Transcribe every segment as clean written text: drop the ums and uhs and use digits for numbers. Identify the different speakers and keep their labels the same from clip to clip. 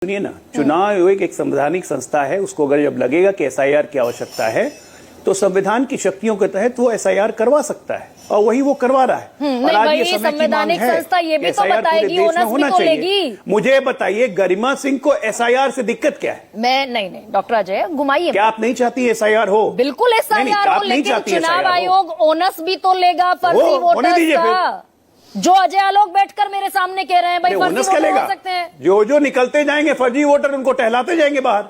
Speaker 1: सुनिए ना, चुनाव आयोग एक संवैधानिक संस्था है। उसको अगर जब लगेगा कि एसआईआर की आवश्यकता है तो संविधान की शक्तियों के तहत वो एसआईआर करवा सकता है और वही वो करवा रहा है। और आज ये समय की मांग है
Speaker 2: संस्था ये भी तो बताएगी,
Speaker 1: में होना चाहिए। मुझे बताइए, गरिमा सिंह को एसआईआर से दिक्कत क्या है?
Speaker 2: मैं नहीं डॉक्टर अजय घुमाइए।
Speaker 1: क्या आप नहीं चाहती एसआईआर हो?
Speaker 2: बिल्कुल एसआईआर हो, लेकिन चुनाव आयोग ओनस भी तो लेगा फर्जी वोटर्स का। जो अजय आलोक बैठकर मेरे सामने कह रहे हैं भाई फर्जी वोटर हो सकते हैं।
Speaker 1: जो निकलते जाएंगे फर्जी वोटर उनको टहलाते जाएंगे बाहर।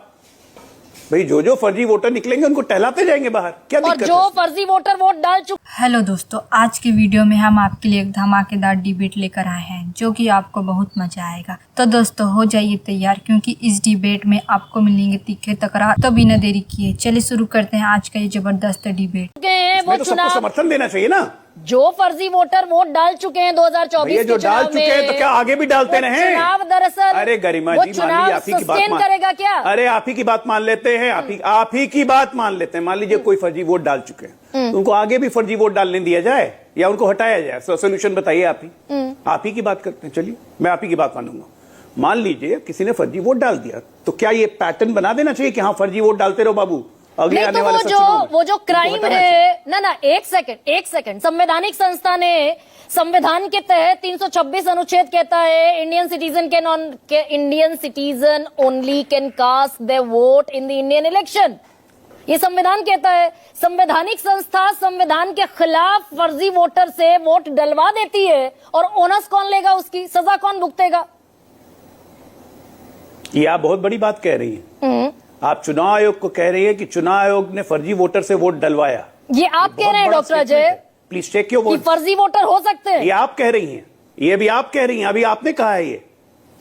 Speaker 1: भाई जो फर्जी वोटर निकलेंगे उनको टहलाते जाएंगे बाहर। क्या दिक्कत है?
Speaker 2: जो फर्जी वोटर वोट डाल चुके।
Speaker 3: हेलो दोस्तों, आज के वीडियो में हम आपके लिए एक धमाकेदार डिबेट लेकर आए हैं जो कि आपको बहुत मजा आएगा। तो दोस्तों हो जाइए तैयार, क्योंकि इस डिबेट में आपको मिलेंगे तीखे तकरार। तो बिना देरी किए चलिए शुरू करते हैं आज का ये जबरदस्त डिबेट।
Speaker 2: वो
Speaker 1: तो सबको समर्थन देना चाहिए ना।
Speaker 2: जो फर्जी वोटर वोट डाल चुके हैं 2024
Speaker 1: जो डाल चुके हैं तो क्या आगे भी डालते रहे?
Speaker 2: चुनाव दरअसल
Speaker 1: अरे गरिमा जी, मान लीजिए आप ही की बात
Speaker 2: करेगा क्या?
Speaker 1: अरे आप ही की बात मान लेते हैं, आप ही की बात मान लेते हैं। मान लीजिए कोई फर्जी वोट डाल चुके हैं तो उनको आगे भी फर्जी वोट डालने दिया जाए या उनको हटाया जाए? सोल्यूशन बताइए आप ही की बात करते हैं। चलिए मैं आप ही की बात मानूंगा। मान लीजिए किसी ने फर्जी वोट डाल दिया तो क्या ये पैटर्न बना देना चाहिए कि हाँ फर्जी वोट डालते रहो बाबू अगले आने वाले
Speaker 2: वो जो क्राइम है ना एक सेकंड संवैधानिक संस्था ने संविधान के तहत 326 अनुच्छेद कहता है Indian citizen only can cast their vote in the Indian election. ये संविधान कहता है। संवैधानिक संस्था संविधान के खिलाफ फर्जी वोटर से वोट डलवा देती है और ओनस कौन लेगा? उसकी सजा कौन भुगतेगा?
Speaker 1: ये आप बहुत बड़ी बात कह रही हैं। आप चुनाव आयोग को कह रही है कि चुनाव आयोग ने फर्जी वोटर से वोट डलवाया।
Speaker 2: ये आप कह रहे हैं doctor Ajay?
Speaker 1: Please check your words.
Speaker 2: फर्जी वोटर हो सकते हैं,
Speaker 1: ये आप कह रही हैं। ये भी आप कह रही हैं। अभी आपने कहा है ये,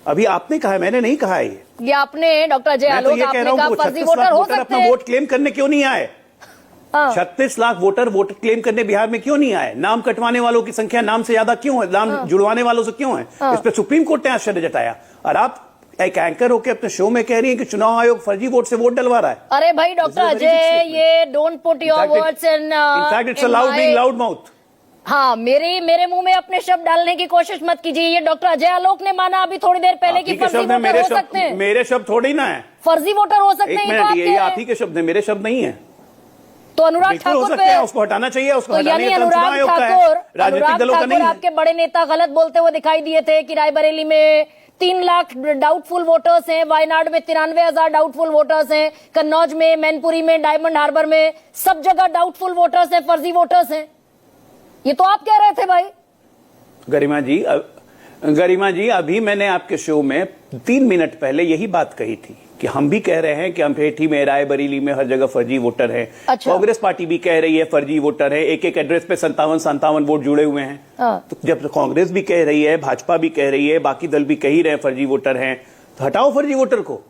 Speaker 1: अभी आपने कहा है, मैंने नहीं कहा है
Speaker 2: ये आपने डॉक्टर अजय आलोक आपने कहा फर्जी वोटर हो सकते हैं।
Speaker 1: अपना वोट क्लेम करने क्यों नहीं आए? 36 लाख वोटर वोट क्लेम करने बिहार में क्यों नहीं आए? नाम कटवाने वालों की संख्या नाम से ज्यादा क्यों है? नाम जुड़वाने वालों से क्यों है? इस पर सुप्रीम कोर्ट ने आश्चर्य जताया और आप एक एंकर होकर अपने शो में कह रही है कि चुनाव आयोग फर्जी वोट से वोट डलवा रहा है।
Speaker 2: अरे भाई डॉक्टर अजय, ये don't put your words in
Speaker 1: in fact it's allowed being loud mouth.
Speaker 2: हाँ, मेरे मुंह में अपने शब्द डालने की कोशिश मत कीजिए। ये डॉक्टर अजय आलोक ने माना अभी थोड़ी देर पहले कि फर्जी वोटर हो सकते हैं।
Speaker 1: मेरे शब्द थोड़ी ना है,
Speaker 2: फर्जी वोटर हो सकते हैं।
Speaker 1: ये आप ही के शब्द है, मेरे शब्द नहीं है।
Speaker 2: तो अनुराग ठाकुर पे
Speaker 1: उसको हटाना चाहिए। उसको
Speaker 2: यानी अनुराग ठाकुर आपके बड़े नेता गलत बोलते हुए दिखाई दिए थे कि रायबरेली में 3 लाख डाउटफुल वोटर्स हैं, वायनाड में 93,000 डाउटफुल वोटर्स हैं, कन्नौज में, मैनपुरी में, डायमंड हार्बर में, सब जगह डाउटफुल वोटर्स हैं, फर्जी वोटर्स हैं। ये तो आप कह रहे थे भाई।
Speaker 1: गरिमा जी अभी मैंने आपके शो में 3 मिनट पहले यही बात कही थी कि हम भी कह रहे हैं कि अमेठी में, रायबरेली में हर जगह फर्जी वोटर है।
Speaker 2: अच्छा।
Speaker 1: कांग्रेस पार्टी भी कह रही है फर्जी वोटर है। एक एड्रेस पे 57 वोट जुड़े हुए हैं। तो जब कांग्रेस भी कह रही है, भाजपा भी कह रही है, बाकी दल भी कह ही रहे हैं फर्जी वोटर हैं, तो हटाओ फर्जी वोटर को।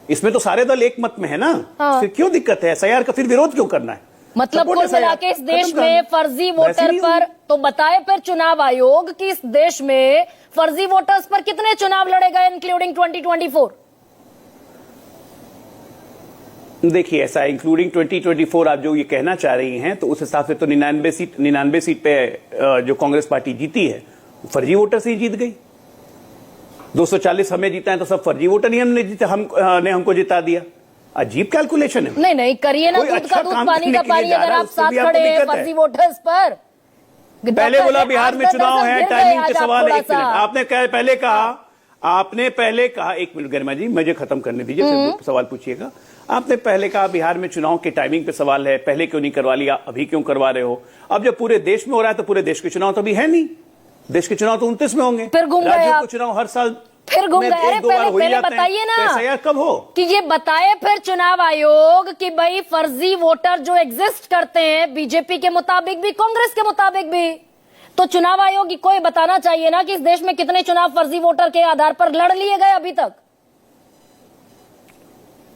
Speaker 1: इसमें तो सारे दल एक मत में है ना। फिर क्यों दिक्कत है? एसआईआर का फिर विरोध क्यों करना है?
Speaker 2: मतलब कुल मिला के इस देश में फर्जी वोटर पर तो बताए फिर चुनाव आयोग कि इस देश में फर्जी वोटर्स पर कितने चुनाव लड़ेगा इंक्लूडिंग 2024?
Speaker 1: देखिए ऐसा इंक्लूडिंग 2024 आप जो ये कहना चाह रही हैं तो उस हिसाब से तो 99 सीट पे जो कांग्रेस पार्टी जीती है फर्जी वोटर से ही जीत गई। 240 हमें जीता है तो सब फर्जी वोटर ही हमने जीता, हमको जिता दिया। अजीब कैलकुलेशन है।
Speaker 2: नहीं करिए ना, दूध का दूध पानी का पानी। अगर आप साथ खड़े हैं फर्जी वोटर्स पर।
Speaker 1: पहले बोला बिहार में चुनाव है, टाइमिंग के सवाल। एक मिनट, आपने पहले कहा 1 मिनट गरिमा जी मुझे खत्म करने दीजिए, फिर सवाल पूछिएगा। आपने पहले कहा बिहार में चुनाव के टाइमिंग पे सवाल है, पहले क्यों नहीं करवा लिया, अभी क्यों करवा रहे हो? अब जब पूरे देश में हो रहा है तो पूरे देश के चुनाव तो अभी है नहीं। देश के चुनाव तो 29 में होंगे।
Speaker 2: फिर घूम गए
Speaker 1: राज्यों के चुनाव हर साल
Speaker 2: फिर घूम गए। अरे पहले बताइए ना
Speaker 1: एसआईआर कब हो
Speaker 2: कि ये बताए फिर चुनाव आयोग कि भाई फर्जी वोटर जो एग्जिस्ट करते हैं बीजेपी के मुताबिक भी, कांग्रेस के मुताबिक भी, तो चुनाव आयोग को ये बताना चाहिए ना कि इस देश में कितने चुनाव फर्जी वोटर के आधार पर लड़ लिए गए अभी तक।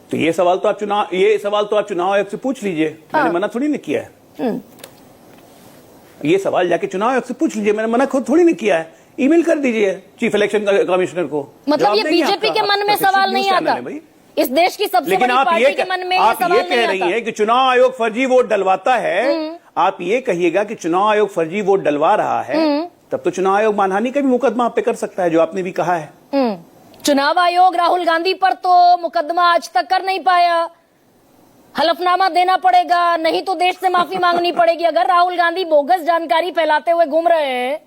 Speaker 1: तो ये सवाल तो आप चुनाव आयोग से पूछ लीजिए। मैंने मना थोड़ी नहीं किया है। ये सवाल जाके चुनाव आयोग से पूछ लीजिए। मैंने मना खुद थोड़ी नहीं किया है। ईमेल कर दीजिए चीफ इलेक्शन कमिश्नर को।
Speaker 2: मतलब ये बीजेपी के मन में सवाल नहीं आता, इस देश की सबसे बड़ी पार्टी के मन में ये सवाल नहीं आता।
Speaker 1: आप ये कह रही है कि चुनाव आयोग फर्जी वोट डलवाता है। आप ये कहिएगा कि चुनाव आयोग फर्जी वोट डलवा रहा है, तब तो चुनाव आयोग मानहानि का भी मुकदमा आप पे कर सकता है, जो आपने भी कहा है।
Speaker 2: चुनाव आयोग राहुल गांधी पर तो मुकदमा आज तक कर नहीं पाया, हलफनामा देना पड़ेगा, नहीं तो देश से माफी मांगनी पड़ेगी। अगर राहुल गांधी बोगस जानकारी फैलाते हुए घूम रहे हैं,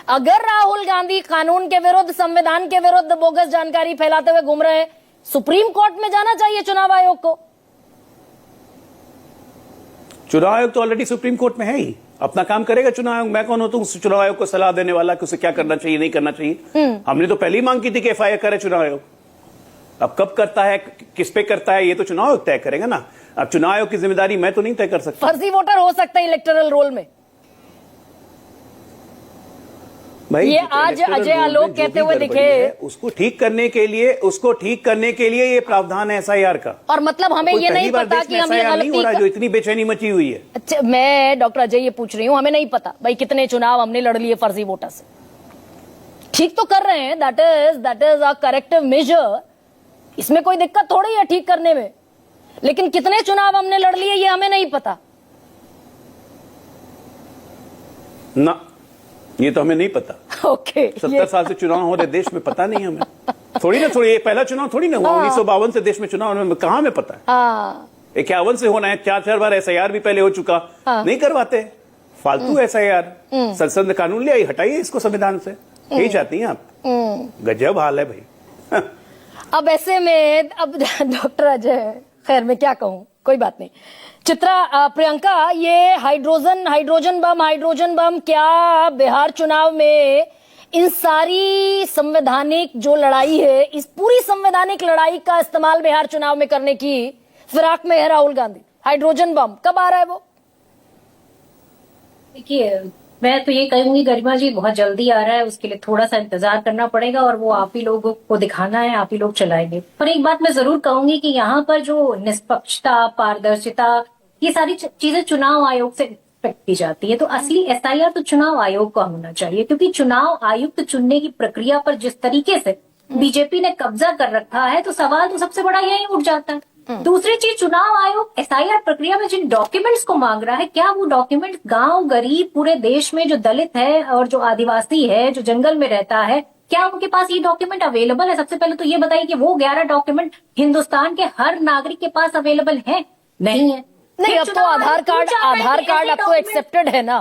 Speaker 2: अगर राहुल गांधी कानून के विरुद्ध, संविधान के विरुद्ध बोगस जानकारी फैलाते हुए घूम रहे हैं, सुप्रीम कोर्ट में जाना चाहिए चुनाव आयोग को।
Speaker 1: चुनाव आयोग तो ऑलरेडी सुप्रीम कोर्ट में है ही, अपना काम करेगा चुनाव आयोग। मैं कौन होता हूं चुनाव आयोग को सलाह देने वाला कि उसे क्या करना चाहिए, नहीं करना चाहिए। हमने तो पहले ही मांग की थी कि एफआईआर करे चुनाव आयोग। अब कब करता है, किस पे करता है, ये तो चुनाव आयोग तय करेगा ना। अब चुनाव आयोग की जिम्मेदारी मैं तो नहीं तय कर सकता।
Speaker 2: फर्जी वोटर हो सकता है इलेक्टोरल रोल में,
Speaker 1: भाई
Speaker 2: ये आज अजय आलोक कहते हुए दिखे।
Speaker 1: उसको ठीक करने के लिए ये प्रावधान है एसआईआर का।
Speaker 2: और मतलब हमें ये नहीं पता कि हम ये गलती
Speaker 1: जो इतनी बेचैनी मची हुई है।
Speaker 2: अच्छा, मैं डॉक्टर अजय ये पूछ रही हूँ, हमें नहीं पता भाई कितने चुनाव हमने लड़ लिए फर्जी वोटर से। ठीक तो कर रहे हैं, that is a corrective measure, इसमें कोई दिक्कत थोड़ी है ठीक करने में, लेकिन कितने चुनाव हमने लड़ लिए ये हमें नहीं पता
Speaker 1: ना, ये तो हमें नहीं पता।
Speaker 2: ओके
Speaker 1: 70 साल से चुनाव हो रहे देश में, पता नहीं हमें। थोड़ी ये पहला चुनाव थोड़ी ना हुआ। 1952 से देश में चुनाव में कहां में पता है। 51 से होना है, 4 बार एसआईआर भी पहले हो चुका। नहीं करवाते, फालतू एसआईआर। संसद कानून ले आई, हटाइए इसको संविधान से। यही चाहती हैं आप? गजब हाल है भाई।
Speaker 2: अब ऐसे में अब डॉक्टर अजय, खैर मैं क्या कहूं, कोई बात नहीं। चित्रा, प्रियंका, ये हाइड्रोजन बम क्या बिहार चुनाव में इन सारी संवैधानिक जो लड़ाई है, इस पूरी संवैधानिक लड़ाई का इस्तेमाल बिहार चुनाव में करने की फिराक में है राहुल गांधी? हाइड्रोजन बम कब आ रहा है वो?
Speaker 4: देखिए, मैं तो ये कहूंगी गरिमा जी, बहुत जल्दी आ रहा है, उसके लिए थोड़ा सा इंतजार करना पड़ेगा और वो आप ही लोगों को दिखाना है, आप ही लोग चलाएंगे। पर एक बात मैं जरूर कहूंगी कि यहाँ पर जो निष्पक्षता, पारदर्शिता, ये सारी चीजें चुनाव आयोग से एक्सपेक्ट की जाती है, तो असली एसआईआर तो चुनाव आयोग का होना चाहिए, क्योंकि चुनाव आयुक्त चुनने की प्रक्रिया पर जिस तरीके से बीजेपी ने कब्जा कर रखा है, तो सवाल तो सबसे बड़ा यही उठ जाता है। दूसरी चीज, चुनाव आयोग एसआईआर प्रक्रिया में जिन डॉक्यूमेंट्स को मांग रहा है, क्या वो डॉक्यूमेंट गांव गरीब, पूरे देश में जो दलित है और जो आदिवासी है, जो जंगल में रहता है, क्या उनके पास ये डॉक्यूमेंट अवेलेबल है? सबसे पहले तो ये बताइए कि वो 11 डॉक्यूमेंट हिंदुस्तान के हर नागरिक के पास अवेलेबल है? नहीं है।
Speaker 2: नहीं, अब तो आधार कार्ड अब तो एक्सेप्टेड है ना।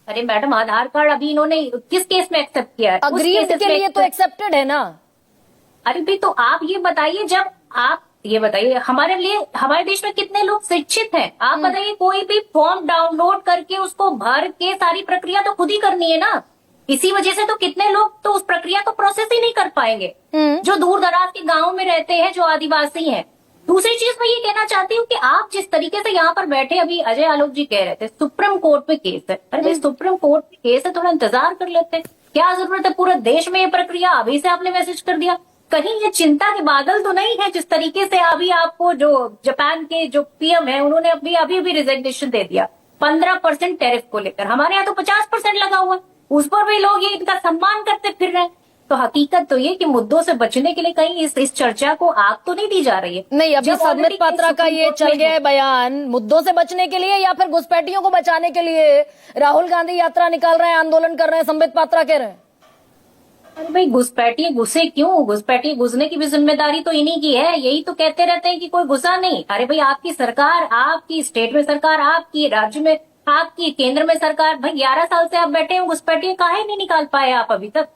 Speaker 4: अरे मैडम, आधार कार्ड अभी इन्होंने किस केस में एक्सेप्ट किया है?
Speaker 2: अग्रीड के लिए तो एक्सेप्टेड है ना।
Speaker 4: अरे भी तो आप ये बताइए, जब आप ये बताइए, हमारे देश में कितने लोग शिक्षित हैं? आप बताइए, कोई भी फॉर्म डाउनलोड करके उसको भर के सारी प्रक्रिया तो खुद ही करनी है ना। इसी वजह से तो कितने लोग तो उस प्रक्रिया को प्रोसेस ही नहीं कर पाएंगे, जो दूर दराज के गाँव में रहते हैं, जो आदिवासी हैं। दूसरी चीज मैं ये कहना चाहती हूँ कि आप जिस तरीके से यहाँ पर बैठे, अभी अजय आलोक जी कह रहे थे सुप्रीम कोर्ट में केस है। अरे भाई, सुप्रीम कोर्ट में केस है, थोड़ा इंतजार कर लेते हैं। क्या जरूरत है पूरे देश में ये प्रक्रिया अभी से आपने मैसेज कर दिया? कहीं ये चिंता के बादल तो नहीं है जिस तरीके से अभी आपको जो जापान के जो पीएम है, उन्होंने अभी रिजिग्नेशन दे दिया 15% टैरिफ को लेकर। हमारे यहाँ तो 50% लगा हुआ, उस पर भी लोग ये इनका सम्मान करते फिर रहे हैं। तो हकीकत तो ये कि मुद्दों से बचने के लिए कहीं इस चर्चा को आग तो नहीं दी जा रही है।
Speaker 2: नहीं, अभी संबित पात्रा का ये चल गया है बयान, मुद्दों से बचने के लिए या फिर घुसपैठियों को बचाने के लिए राहुल गांधी यात्रा निकाल रहे हैं, आंदोलन कर रहे हैं, संबित पात्रा कह रहे हैं।
Speaker 4: अरे भाई, घुसपैठिए घुसे क्यों? घुसपैठिए घुसने की भी जिम्मेदारी तो इन्हीं की है। यही तो कहते रहते हैं कि कोई घुसा नहीं। अरे भाई, आपकी सरकार, आपकी स्टेट में सरकार, आपकी राज्य में, आपकी केंद्र में सरकार, भाई 11 साल से आप बैठे हो, घुसपैठिए काहे नहीं निकाल पाए आप अभी तक?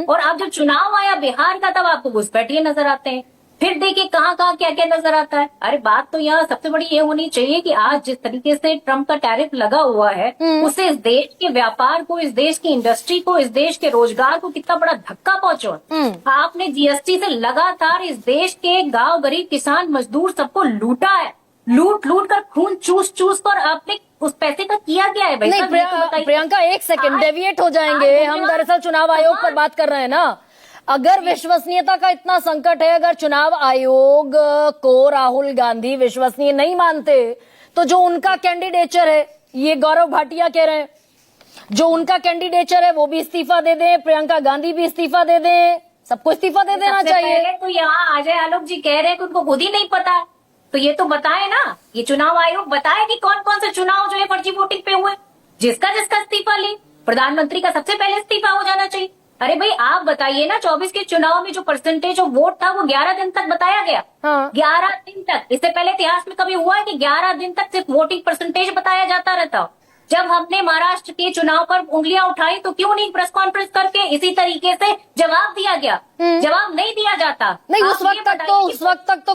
Speaker 4: और आप जब चुनाव आया बिहार का, तब आपको घुसपैठिए नजर आते हैं। फिर देखिए कहाँ क्या क्या नजर आता है। अरे बात तो यहाँ सबसे बड़ी ये होनी चाहिए कि आज जिस तरीके से ट्रम्प का टैरिफ लगा हुआ है, उससे इस देश के व्यापार को, इस देश की इंडस्ट्री को, इस देश के रोजगार को कितना बड़ा धक्का पहुंचा। आपने जीएसटी से लगातार इस देश के गांव गरीब किसान मजदूर सबको लूटा है, लूट कर खून चूस कर आपने उस पैसे का किया क्या है?
Speaker 2: नहीं प्रियंका, एक सेकंड डेविएट हो जाएंगे। हम दरअसल चुनाव आयोग पर बात कर रहे हैं ना। अगर विश्वसनीयता का इतना संकट है, अगर चुनाव आयोग को राहुल गांधी विश्वसनीय नहीं मानते, तो जो उनका कैंडिडेचर है, ये गौरव भाटिया कह रहे हैं, जो उनका कैंडिडेचर है वो भी इस्तीफा दे दें, प्रियंका गांधी भी इस्तीफा दे दें, सबको इस्तीफा दे देना चाहिए।
Speaker 4: तो यहाँ अजय आलोक जी कह रहे हैं कि उनको खुद ही नहीं पता, तो ये तो बताए ना, ये चुनाव आयोग बताए कि कौन कौन से चुनाव जो है फर्जी वोटिंग पे हुए, जिसका इस्तीफा ले। प्रधानमंत्री का सबसे पहले इस्तीफा हो जाना चाहिए। अरे भाई आप बताइए ना, 24 के चुनाव में जो परसेंटेज ऑफ वोट था वो 11 दिन तक बताया गया।
Speaker 2: हाँ।
Speaker 4: 11 दिन तक, इससे पहले इतिहास में कभी हुआ है कि 11 दिन तक सिर्फ वोटिंग परसेंटेज बताया जाता रहता? जब हमने महाराष्ट्र के चुनाव पर उंगलियां उठाई तो क्यों नहीं प्रेस कॉन्फ्रेंस करके इसी तरीके से जवाब दिया गया? जवाब नहीं दिया जाता।
Speaker 2: नहीं,
Speaker 4: आप
Speaker 2: उस वक्त
Speaker 4: ये
Speaker 2: तक
Speaker 4: बताइए कि
Speaker 2: तो